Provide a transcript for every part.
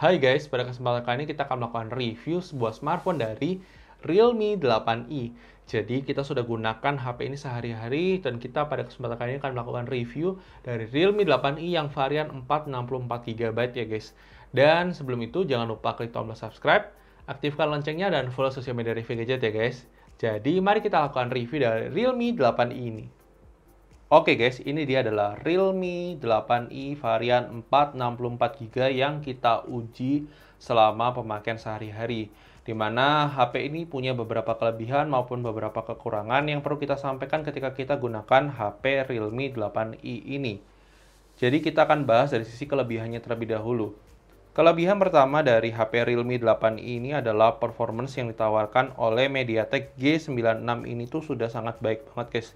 Hai guys, pada kesempatan kali ini kita akan melakukan review sebuah smartphone dari Realme 8i. Jadi kita sudah gunakan HP ini sehari-hari dan kita pada kesempatan kali ini akan melakukan review dari Realme 8i yang varian 464 GB ya guys. Dan sebelum itu jangan lupa klik tombol subscribe, aktifkan loncengnya dan follow sosial media review gadget ya guys. Jadi mari kita lakukan review dari Realme 8i ini. Oke guys, ini dia adalah Realme 8i varian 464 GB yang kita uji selama pemakaian sehari-hari. Dimana HP ini punya beberapa kelebihan maupun beberapa kekurangan yang perlu kita sampaikan ketika kita gunakan HP Realme 8i ini. Jadi kita akan bahas dari sisi kelebihannya terlebih dahulu. Kelebihan pertama dari HP Realme 8i ini adalah performance yang ditawarkan oleh MediaTek G96 ini tuh sudah sangat baik banget guys.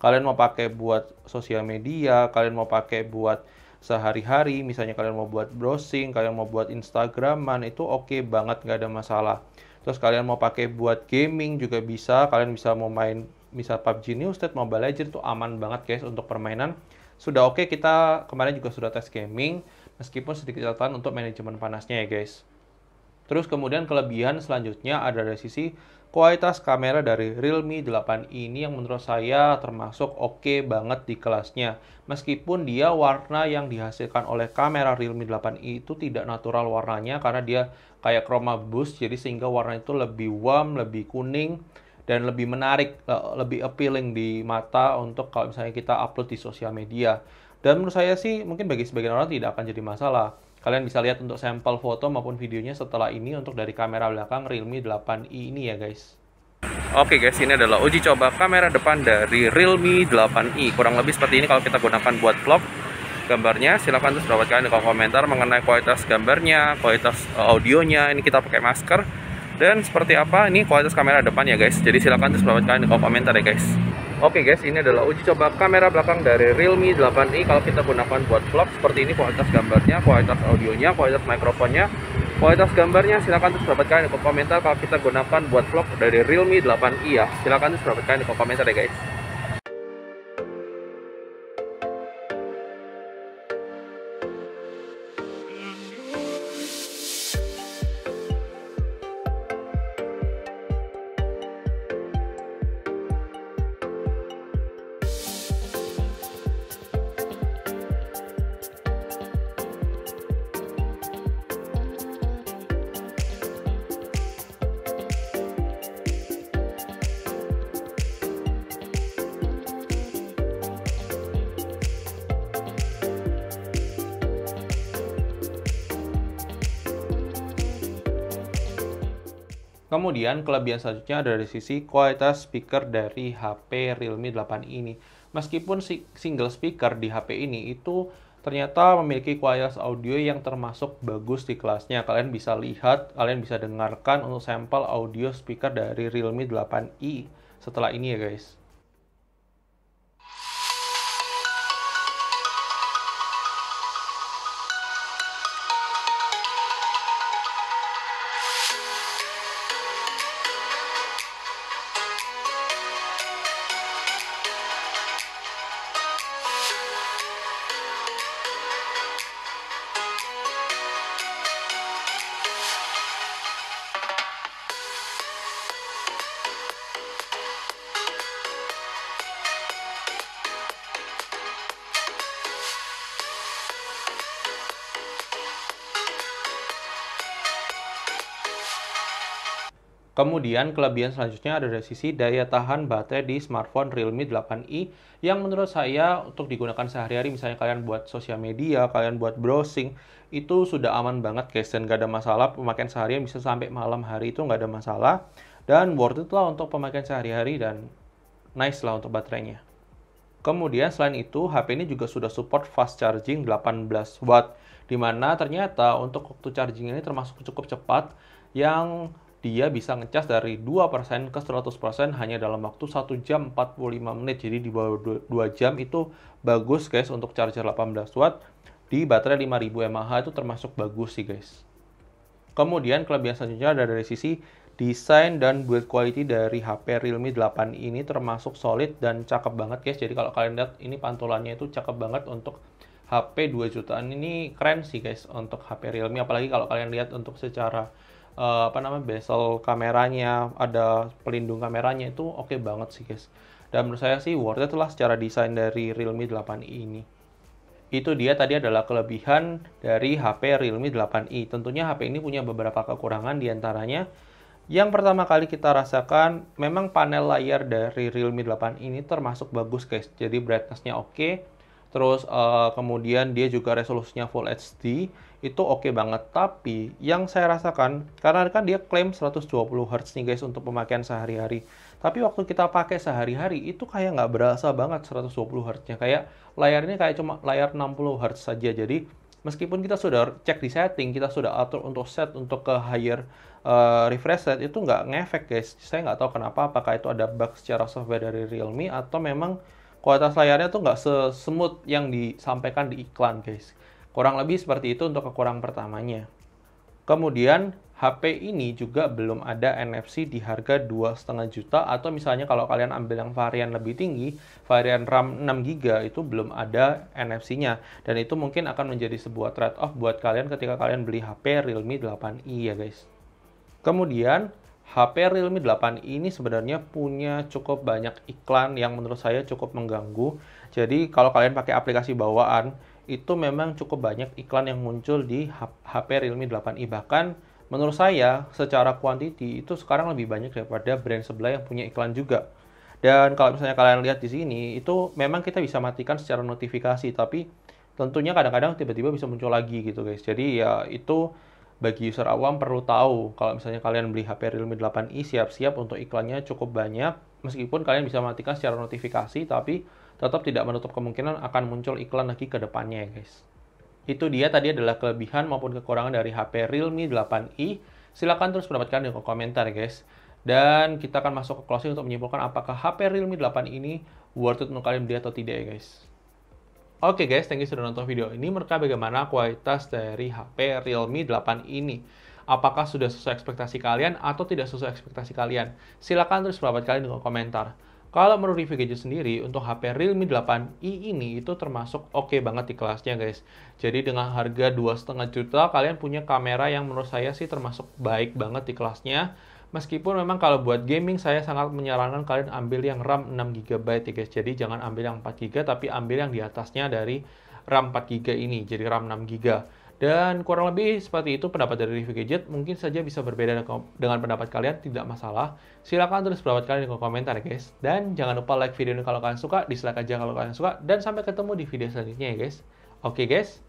Kalian mau pakai buat sosial media, kalian mau pakai buat sehari-hari, misalnya kalian mau buat browsing, kalian mau buat Instagraman, itu oke banget, nggak ada masalah. Terus kalian mau pakai buat gaming juga bisa, kalian bisa mau main misal PUBG New State, Mobile Legends itu aman banget guys untuk permainan. Sudah oke, kita kemarin juga sudah tes gaming, meskipun sedikit catatan untuk manajemen panasnya ya guys. Terus kemudian kelebihan selanjutnya ada dari sisi kualitas kamera dari Realme 8i ini yang menurut saya termasuk oke banget di kelasnya. Meskipun dia warna yang dihasilkan oleh kamera Realme 8i itu tidak natural warnanya karena dia kayak chroma boost, jadi sehingga warna itu lebih warm, lebih kuning, dan lebih menarik, lebih appealing di mata untuk kalau misalnya kita upload di sosial media. Dan menurut saya sih mungkin bagi sebagian orang tidak akan jadi masalah. Kalian bisa lihat untuk sampel foto maupun videonya setelah ini untuk dari kamera belakang Realme 8i ini ya guys. Oke guys, ini adalah uji coba kamera depan dari Realme 8i. Kurang lebih seperti ini kalau kita gunakan buat vlog. Gambarnya silahkan terus dapatkan di kolom komentar mengenai kualitas gambarnya, kualitas audionya. Ini kita pakai masker. Dan seperti apa ini kualitas kamera depan ya guys. Jadi silahkan terus dapatkan di kolom komentar ya guys. Oke guys, ini adalah uji coba kamera belakang dari Realme 8i kalau kita gunakan buat vlog. Seperti ini kualitas gambarnya, kualitas audionya, kualitas mikrofonnya, kualitas gambarnya. Silahkan terus dapatkan di kolom komentar kalau kita gunakan buat vlog dari Realme 8i ya. Silahkan terus dapatkan di kolom komentar ya guys. Kemudian kelebihan selanjutnya ada dari sisi kualitas speaker dari HP Realme 8i ini. Meskipun single speaker di HP ini itu ternyata memiliki kualitas audio yang termasuk bagus di kelasnya. Kalian bisa lihat, kalian bisa dengarkan untuk sampel audio speaker dari Realme 8i setelah ini ya guys. Kemudian kelebihan selanjutnya ada dari sisi daya tahan baterai di smartphone Realme 8i yang menurut saya untuk digunakan sehari-hari, misalnya kalian buat sosial media, kalian buat browsing, itu sudah aman banget guys, dan gak ada masalah. Pemakaian seharian bisa sampai malam hari itu nggak ada masalah, dan worth it lah untuk pemakaian sehari-hari dan nice lah untuk baterainya. Kemudian selain itu, HP ini juga sudah support fast charging 18 watt, dimana ternyata untuk waktu charging ini termasuk cukup cepat, yang dia bisa ngecas dari 2% ke 100% hanya dalam waktu 1 jam 45 menit. Jadi di bawah 2 jam itu bagus guys untuk charger 18 watt. Di baterai 5000 mAh itu termasuk bagus sih guys. Kemudian kelebihan selanjutnya ada dari sisi desain dan build quality dari HP Realme 8 ini termasuk solid dan cakep banget guys. Jadi kalau kalian lihat ini pantulannya itu cakep banget untuk HP 2 jutaan ini keren sih guys untuk HP Realme, apalagi kalau kalian lihat untuk secara bezel kameranya, ada pelindung kameranya, itu oke banget sih guys. Dan menurut saya sih worth it lah secara desain dari Realme 8i ini. Itu dia tadi adalah kelebihan dari HP Realme 8i. Tentunya HP ini punya beberapa kekurangan, diantaranya yang pertama kali kita rasakan, memang panel layar dari Realme 8 ini termasuk bagus guys. Jadi brightness-nya oke. Terus kemudian dia juga resolusinya Full HD. Itu oke banget. Tapi yang saya rasakan, karena kan dia klaim 120 Hz nih guys untuk pemakaian sehari-hari. Tapi waktu kita pakai sehari-hari, itu kayak nggak berasa banget 120 Hz-nya. Kayak layarnya kayak cuma layar 60 Hz saja. Jadi meskipun kita sudah cek di setting, kita sudah atur untuk set untuk ke higher refresh rate, itu nggak ngefek guys. Saya nggak tahu kenapa, apakah itu ada bug secara software dari Realme atau memang kualitas layarnya tuh nggak se-smooth yang disampaikan di iklan guys. Kurang lebih seperti itu untuk kekurangan pertamanya. Kemudian HP ini juga belum ada NFC di harga 2,5 juta, atau misalnya kalau kalian ambil yang varian lebih tinggi, varian RAM 6GB, itu belum ada NFC-nya. Dan itu mungkin akan menjadi sebuah trade-off buat kalian ketika kalian beli HP Realme 8i ya guys. Kemudian HP Realme 8i ini sebenarnya punya cukup banyak iklan yang menurut saya cukup mengganggu. Jadi kalau kalian pakai aplikasi bawaan, itu memang cukup banyak iklan yang muncul di HP Realme 8i. Bahkan menurut saya secara quantity itu sekarang lebih banyak daripada brand sebelah yang punya iklan juga. Dan kalau misalnya kalian lihat di sini, itu memang kita bisa matikan secara notifikasi, tapi tentunya kadang-kadang tiba-tiba bisa muncul lagi gitu guys. Jadi ya itu bagi user awam perlu tahu, kalau misalnya kalian beli HP Realme 8i, siap-siap untuk iklannya cukup banyak. Meskipun kalian bisa matikan secara notifikasi, tapi tetap tidak menutup kemungkinan akan muncul iklan lagi ke depannya ya guys. Itu dia tadi adalah kelebihan maupun kekurangan dari HP Realme 8i. Silahkan terus pendapatkan di kolom komentar ya guys. Dan kita akan masuk ke closing untuk menyimpulkan apakah HP Realme 8 ini worth it untuk kalian beli atau tidak ya guys. Oke guys, thank you sudah nonton video ini. Menurut kalian bagaimana kualitas dari HP Realme 8 ini? Apakah sudah sesuai ekspektasi kalian atau tidak sesuai ekspektasi kalian? Silahkan tulis pendapat kalian di kolom komentar. Kalau menurut review gadget sendiri, untuk HP Realme 8i ini itu termasuk oke banget di kelasnya guys. Jadi dengan harga 2,5 juta, kalian punya kamera yang menurut saya sih termasuk baik banget di kelasnya. Meskipun memang kalau buat gaming saya sangat menyarankan kalian ambil yang RAM 6GB ya guys. Jadi jangan ambil yang 4GB tapi ambil yang di atasnya dari RAM 4GB ini. Jadi RAM 6GB. Dan kurang lebih seperti itu pendapat dari review gadget. Mungkin saja bisa berbeda dengan pendapat kalian, tidak masalah. Silahkan tulis pendapat kalian di kolom komentar ya guys. Dan jangan lupa like video ini kalau kalian suka, dislike aja kalau kalian suka. Dan sampai ketemu di video selanjutnya ya guys. Oke guys,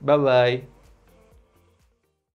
bye-bye.